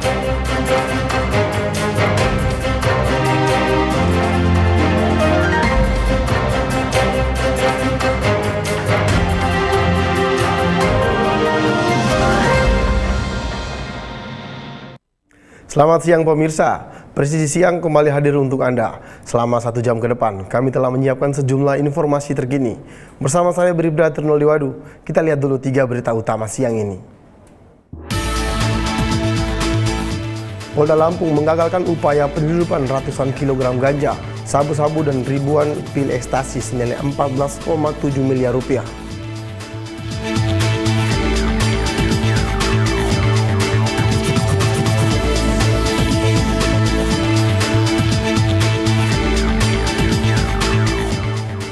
Selamat siang pemirsa, Presisi Siang kembali hadir untuk Anda. Selama 1 jam ke depan, kami telah menyiapkan sejumlah informasi terkini. Bersama saya Bribda Ternoliwadu, kita lihat dulu 3 berita utama siang ini. Polda Lampung menggagalkan upaya penyelundupan ratusan kilogram ganja, sabu-sabu dan ribuan pil ekstasi senilai 14,7 miliar rupiah.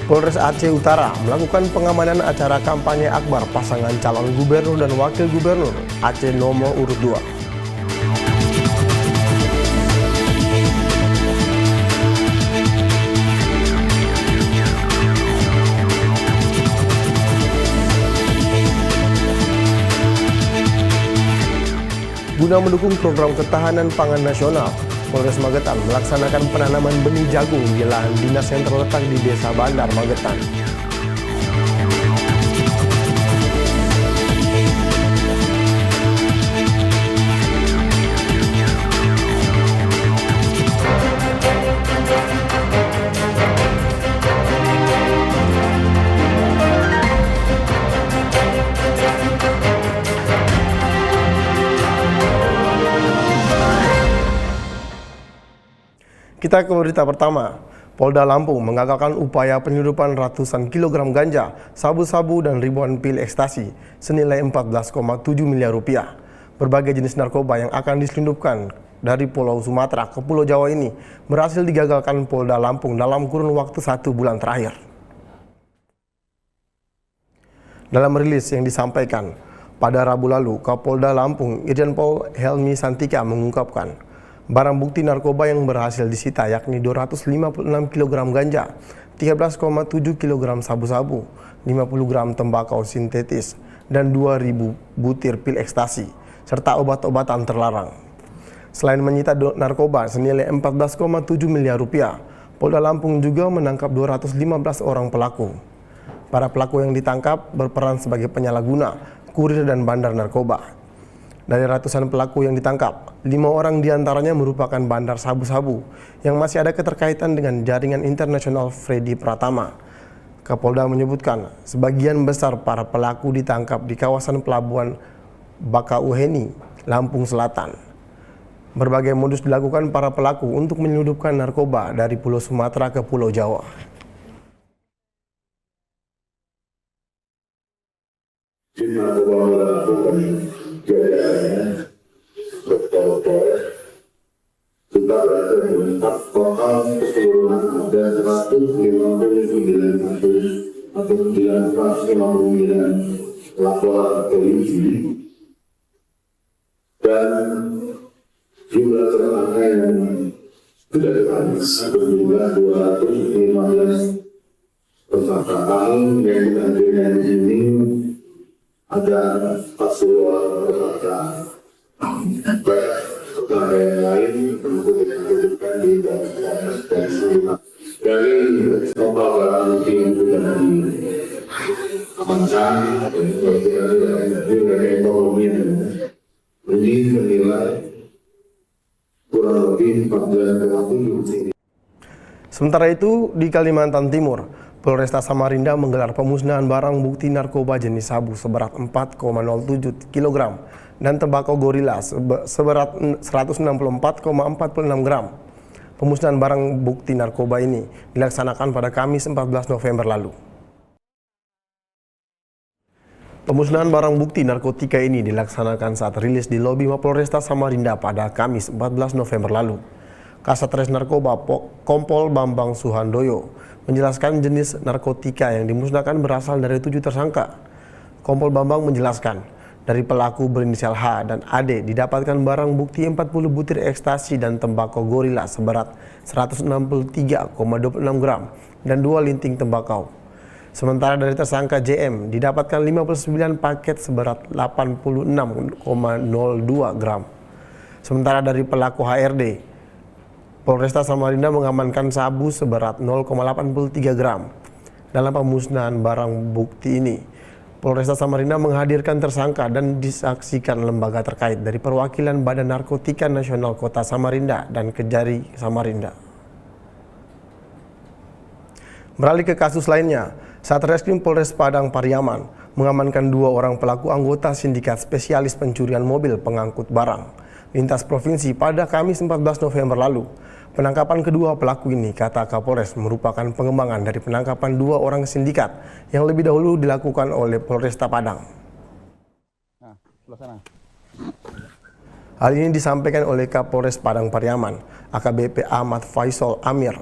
Polres Aceh Utara melakukan pengamanan acara kampanye akbar pasangan calon gubernur dan wakil gubernur Aceh nomor urut 2. Guna mendukung program ketahanan pangan nasional, Polres Magetan melaksanakan penanaman benih jagung di lahan dinas yang terletak di Desa Bandar, Magetan. Kita ke berita pertama. Polda Lampung mengagalkan upaya penyelundupan ratusan kilogram ganja, sabu-sabu dan ribuan pil ekstasi senilai 14,7 miliar rupiah. Berbagai jenis narkoba yang akan diselundupkan dari Pulau Sumatera ke Pulau Jawa ini berhasil digagalkan Polda Lampung dalam kurun waktu 1 bulan terakhir. Dalam rilis yang disampaikan pada Rabu lalu, Kapolda Lampung Irjen Pol Helmi Santika mengungkapkan barang bukti narkoba yang berhasil disita yakni 256 kg ganja, 13,7 kg sabu-sabu, 50 gram tembakau sintetis, dan 2.000 butir pil ekstasi, serta obat-obatan terlarang. Selain menyita narkoba senilai 14,7 miliar rupiah, Polda Lampung juga menangkap 215 orang pelaku. Para pelaku yang ditangkap berperan sebagai penyalahguna, kurir dan bandar narkoba. Dari ratusan pelaku yang ditangkap, 5 orang diantaranya merupakan bandar sabu-sabu yang masih ada keterkaitan dengan jaringan internasional Freddy Pratama. Kapolda menyebutkan sebagian besar para pelaku ditangkap di kawasan pelabuhan Bakauheni, Lampung Selatan. Berbagai modus dilakukan para pelaku untuk menyelundupkan narkoba dari Pulau Sumatera ke Pulau Jawa. Keadaannya bertolak-tolak kita berada meningkat total keseluruhan ada 159 laporan polisi dan jumlah tersangka yang sudah difonis berjumlah 215 tersangkaan yang dihadirkan di sini. Ada 40 orang tersangka yang lain kemudian di dalam dari total barang bukti yang sudah diamankan dari ekonomi ini menilai kurang lebih 14,7. Sementara itu di Kalimantan Timur, Polresta Samarinda menggelar pemusnahan barang bukti narkoba jenis sabu seberat 4,07 kg dan tembakau gorila seberat 164,46 gram. Pemusnahan barang bukti narkoba ini dilaksanakan pada Kamis 14 November lalu. Pemusnahan barang bukti narkotika ini dilaksanakan saat rilis di lobi Mapolresta Samarinda pada Kamis 14 November lalu. Kasat Res Narkoba Kompol Bambang Suhandoyo menjelaskan jenis narkotika yang dimusnahkan berasal dari 7 tersangka. Kompol Bambang menjelaskan, dari pelaku berinisial H dan AD didapatkan barang bukti 40 butir ekstasi dan tembakau gorila seberat 163,26 gram dan 2 linting tembakau. Sementara dari tersangka JM didapatkan 59 paket seberat 86,02 gram. Sementara dari pelaku HRD, Polresta Samarinda mengamankan sabu seberat 0,83 gram. Dalam pemusnahan barang bukti ini, Polresta Samarinda menghadirkan tersangka dan disaksikan lembaga terkait dari perwakilan Badan Narkotika Nasional Kota Samarinda dan Kejari Samarinda. Beralih ke kasus lainnya, Satreskrim Polres Padang Pariaman mengamankan 2 orang pelaku anggota sindikat spesialis pencurian mobil pengangkut barang lintas provinsi pada Kamis 14 November lalu. Penangkapan kedua pelaku ini, kata Kapolres, merupakan pengembangan dari penangkapan 2 orang sindikat yang lebih dahulu dilakukan oleh Polresta Padang. Hal ini disampaikan oleh Kapolres Padang Pariaman, AKBP Ahmad Faisal Amir.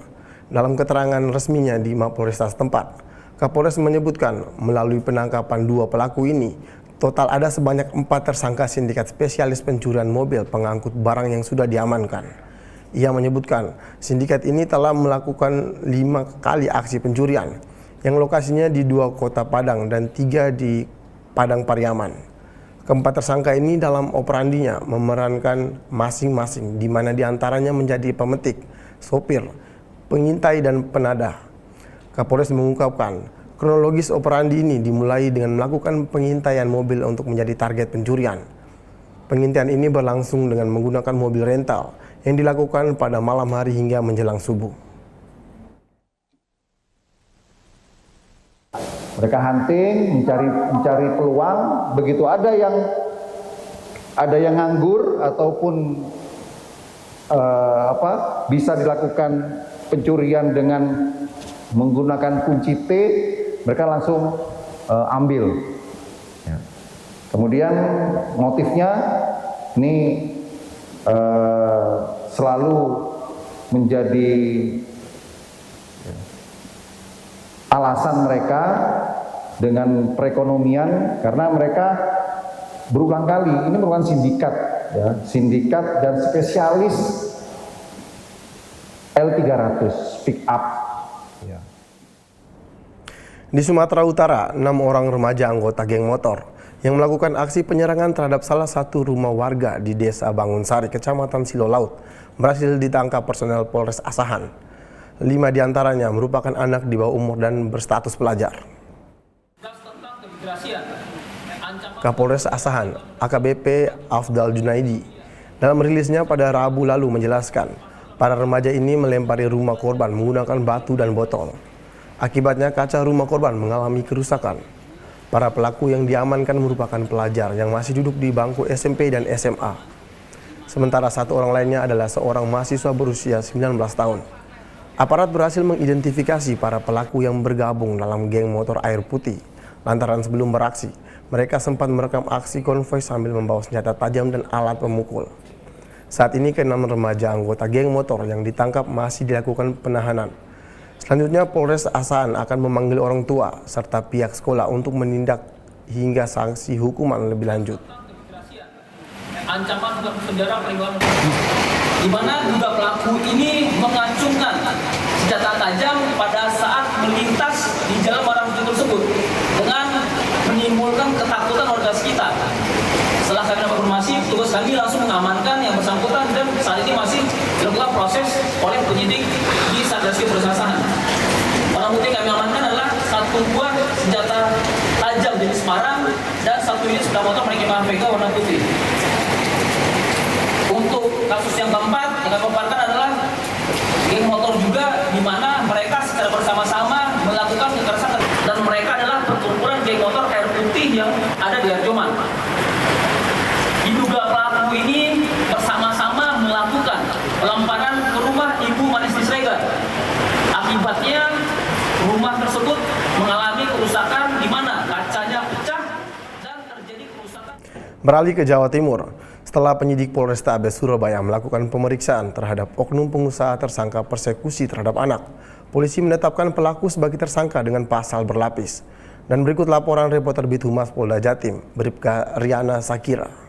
Dalam keterangan resminya di Mapolresta setempat, Kapolres menyebutkan melalui penangkapan 2 pelaku ini, total ada sebanyak 4 tersangka sindikat spesialis pencurian mobil pengangkut barang yang sudah diamankan. Ia menyebutkan sindikat ini telah melakukan 5 kali aksi pencurian yang lokasinya di 2 kota Padang dan 3 di Padang Pariaman. Keempat tersangka ini dalam operandinya memerankan masing-masing, di mana diantaranya menjadi pemetik, sopir, pengintai, dan penadah. Kapolres mengungkapkan kronologis operandi ini dimulai dengan melakukan pengintaian mobil untuk menjadi target pencurian. Pengintaian ini berlangsung dengan menggunakan mobil rental yang dilakukan pada malam hari hingga menjelang subuh. Mereka hunting, mencari peluang. Begitu ada yang nganggur ataupun bisa dilakukan pencurian dengan menggunakan kunci T, mereka langsung ambil. Ya. Kemudian motifnya ini selalu menjadi alasan mereka dengan perekonomian, karena mereka berulang kali ini merupakan sindikat, ya, sindikat dan spesialis L300 pick up. Ya. Di Sumatera Utara, 6 orang remaja anggota geng motor yang melakukan aksi penyerangan terhadap salah satu rumah warga di Desa Bangunsari, Kecamatan Silolaut, berhasil ditangkap personel Polres Asahan. 5 diantaranya merupakan anak di bawah umur dan berstatus pelajar. Kapolres Asahan, AKBP Afdal Junaidi, dalam rilisnya pada Rabu lalu menjelaskan, para remaja ini melempari rumah korban menggunakan batu dan botol. Akibatnya kaca rumah korban mengalami kerusakan. Para pelaku yang diamankan merupakan pelajar yang masih duduk di bangku SMP dan SMA. Sementara 1 orang lainnya adalah seorang mahasiswa berusia 19 tahun. Aparat berhasil mengidentifikasi para pelaku yang bergabung dalam geng motor air putih. Lantaran sebelum beraksi, mereka sempat merekam aksi konvoi sambil membawa senjata tajam dan alat pemukul. Saat ini ke-6 remaja anggota geng motor yang ditangkap masih dilakukan penahanan. Selanjutnya Polres Asahan akan memanggil orang tua serta pihak sekolah untuk menindak hingga sanksi hukuman lebih lanjut. Ancaman penjara paling lama, di mana duga pelaku ini mengacungkan senjata tajam pada saat melintas di jalan barang bukti tersebut dengan menimbulkan ketakutan warga sekitar. Setelah kami dapat informasi, tugas kami langsung mengamankan yang bersangkutan dan saat ini masih dilakukan proses oleh penyidik di Satreskrim Polres Asahan. Barang bukti yang kami amankan adalah 1 buah senjata tajam jenis parang dan 1 unit sepeda motor merek Vega warna putih. Untuk kasus yang keempat yang kami paparkan adalah geng motor juga, di mana mereka secara bersama-sama melakukan kekerasan dan mereka adalah perkumpulan geng motor air putih yang ada di Arjoman. Diduga pelaku ini bersama-sama melakukan pelemparan ke rumah Ibu Manis Disregar. Akibatnya rumah tersebut mengalami kerusakan di mana kacanya pecah dan terjadi kerusakan. Beralih ke Jawa Timur, setelah penyidik Polrestabes Surabaya melakukan pemeriksaan terhadap oknum pengusaha tersangka persekusi terhadap anak, polisi menetapkan pelaku sebagai tersangka dengan pasal berlapis. Dan berikut laporan reporter Bithumas Polda Jatim, Bribka Riana Sakira.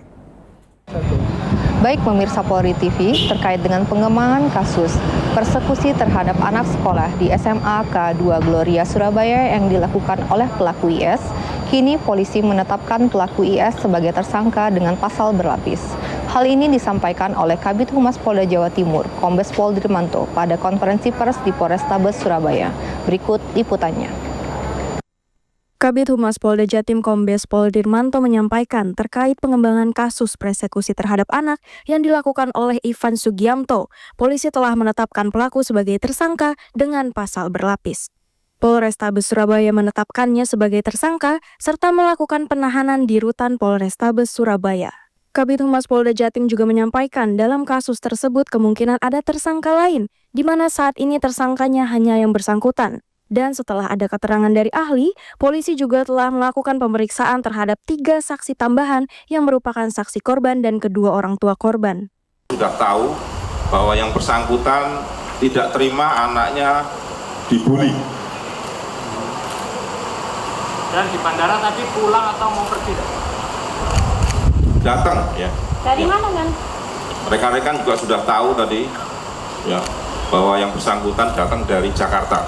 Baik pemirsa Polri TV, terkait dengan pengembangan kasus persekusi terhadap anak sekolah di SMA K2 Gloria Surabaya yang dilakukan oleh pelaku IS, kini polisi menetapkan pelaku IS sebagai tersangka dengan pasal berlapis. Hal ini disampaikan oleh Kabid Humas Polda Jawa Timur, Kombes Pol Dirmanto, pada konferensi pers di Polrestabes Surabaya. Berikut liputannya. Kabid Humas Polda Jatim Kombes Pol Dirmanto menyampaikan terkait pengembangan kasus persekusi terhadap anak yang dilakukan oleh Ivan Sugiamto. Polisi telah menetapkan pelaku sebagai tersangka dengan pasal berlapis. Polrestabes Surabaya menetapkannya sebagai tersangka serta melakukan penahanan di Rutan Polrestabes Surabaya. Kabid Humas Polda Jatim juga menyampaikan dalam kasus tersebut kemungkinan ada tersangka lain, di mana saat ini tersangkanya hanya yang bersangkutan. Dan setelah ada keterangan dari ahli, polisi juga telah melakukan pemeriksaan terhadap 3 saksi tambahan yang merupakan saksi korban dan kedua orang tua korban. Sudah tahu bahwa yang bersangkutan tidak terima anaknya dibully. Dan di bandara tadi pulang atau mau pergi? Datang ya. Dari mana kan? Rekan-rekan juga sudah tahu tadi ya bahwa yang bersangkutan datang dari Jakarta.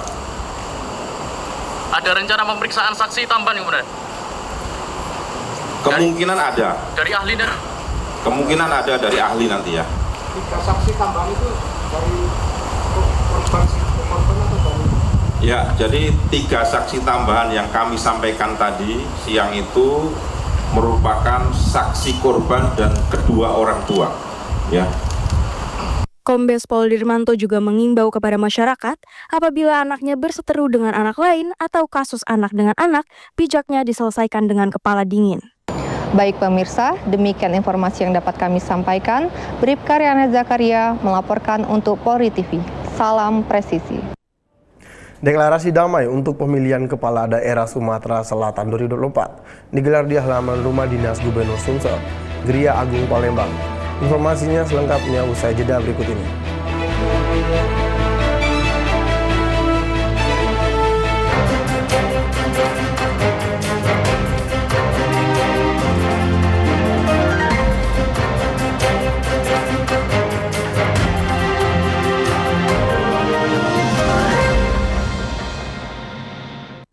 Ada rencana pemeriksaan saksi tambahan kemudian? Kemungkinan ada. Dari ahli dan? Kemungkinan ada dari ahli nanti ya. 3 saksi tambahan itu dari korban atau dari? Ya, jadi 3 saksi tambahan yang kami sampaikan tadi siang itu merupakan saksi korban dan kedua orang tua. Ya. Kombes Pol Dirmanto juga mengimbau kepada masyarakat apabila anaknya berseteru dengan anak lain atau kasus anak dengan anak, bijaknya diselesaikan dengan kepala dingin. Baik pemirsa, demikian informasi yang dapat kami sampaikan. Bribka Riana Zakaria melaporkan untuk Polri TV. Salam presisi. Deklarasi damai untuk pemilihan Kepala Daerah Sumatera Selatan 2024 digelar di halaman rumah dinas Gubernur Sumsel, Geria Agung Palembang. Informasinya selengkapnya usai jeda berikut ini.